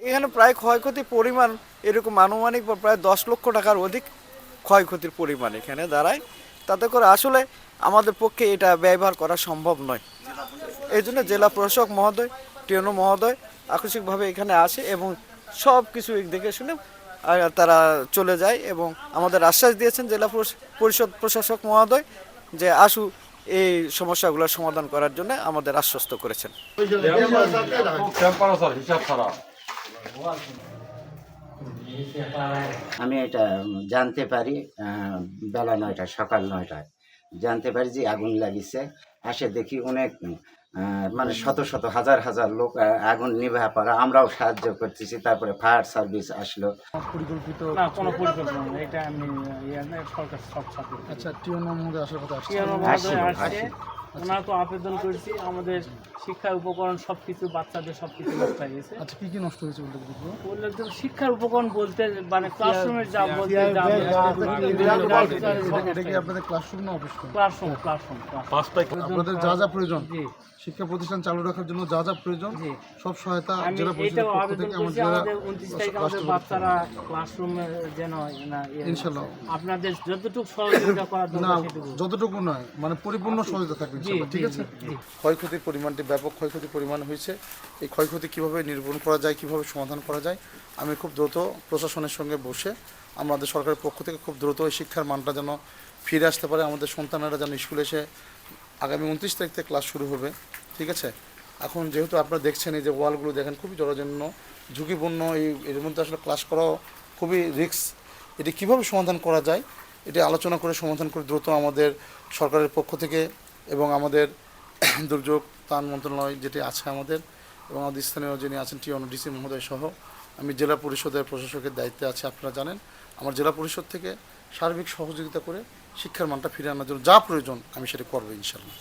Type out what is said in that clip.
এখানে প্রায় ক্ষয়ক্ষতির পরিমাণ এরকম আনুমানিক প্রায় 10 লক্ষ টাকার অধিক ক্ষয়ক্ষতির পরিমাণ এখানে দাঁড়ায়। তাতে করে আসলে আমাদের পক্ষে এটা ব্যবহার করা সম্ভব নয়। এই জন্য জেলা প্রশাসক মহোদয়, টিএনও মহোদয় আকস্মিকভাবে এখানে আসে এবং সব কিছু দেখে শুনে তারা চলে যায় এবং আমাদের আশ্বাস দিয়েছেন জেলা পরিষদ প্রশাসক মহোদয় যে আশু এই সমস্যাগুলোর সমাধান করার জন্য আমাদের আশ্বস্ত করেছেন। আমি এটা জানতে পারি বেলা 9টা, সকাল 9টায় জানতে পারি যে আগুন লাগিছে। আসে দেখি অনেক মানে শত শত হাজার হাজার লোক আগুন নিভা পারা, আমরাও সাহায্য করতেছি। তারপরে ফায়ার সার্ভিস আসলো। পরিকল্পিত না, কোনো পরিকল্পনা নেই, এটা আমি সরকার সব সাথে। আচ্ছা, টিওনো মহোদয় আসার কথা আসছে। আসছে, ওনারা তো আবেদন করেছি, আমাদের শিক্ষার উপকরণ সবকিছু, বাচ্চাদের সবকিছু নষ্ট হয়ে গেছে। আচ্ছা, কি কি নষ্ট হয়েছে বলতে পারবো? বললে তো শিক্ষার উপকরণ বলতে মানে ক্লাসরুমের যা বলতে এটা কি আপনাদের ক্লাসরুম না অফিস? ক্লাসরুম আপনাদের যা যা প্রয়োজন, জি শিক্ষা প্রতিষ্ঠান চালু রাখার জন্য যা যা প্রয়োজন জি, সব সহায়তা আমি জেলা পরিষদের এটাও পক্ষ আবেদন থেকে করছি, আমাদের 29 তারিখে আমাদের বাচ্চারা ক্লাসরুমে যেন না ইনশাআল্লাহ আপনাদের যতটুকু সহযোগিতা করার না, দরকার সেটুকু। যতটুকু নয় মানে পরিপূর্ণ সহায়তা থাকবে জি ইনশাআল্লাহ। ঠিক জি আছে। জি। ক্ষয়ক্ষতির পরিমাণটি ব্যাপক ক্ষয়ক্ষতির পরিমাণ হয়েছে। এই ক্ষয়ক্ষতি কীভাবে নির্মূল করা যায়, কীভাবে সমাধান করা যায়, আমি খুব দ্রুত প্রশাসনের সঙ্গে বসে আমাদের সরকারের পক্ষ থেকে খুব দ্রুত এই শিক্ষার মানটা যেন ফিরে আসতে পারে, আমাদের সন্তানেরা যেন স্কুলে এসে আগামী 29 তারিখ থেকে ক্লাস শুরু হবে। ঠিক আছে। এখন যেহেতু আপনারা দেখছেন এই যে ওয়ালগুলো দেখেন খুবই জরাজীর্ণ, ঝুঁকিপূর্ণ, এর মধ্যে আসলে ক্লাস করাও খুবই রিস্ক। এটি কীভাবে সমাধান করা যায় এটি আলোচনা করে সমাধান করে দ্রুত আমাদের সরকারের পক্ষ থেকে এবং আমাদের দুর্যোগ ত্রাণ মন্ত্রণালয় যেটি আছে আমাদের এবং আমাদের স্থানীয় যিনি আছেন টিওনো ডিসি মহোদয় সহ আমি জেলা পরিষদের প্রশাসকের দায়িত্বে আছি। আপনারা জানেন আমার জেলা পরিষদ থেকে সার্বিক সহযোগিতা করে শিক্ষার মানটা ফিরে আনার জন্য যা প্রয়োজন আমি সেটা করবো ইনশাআল্লাহ।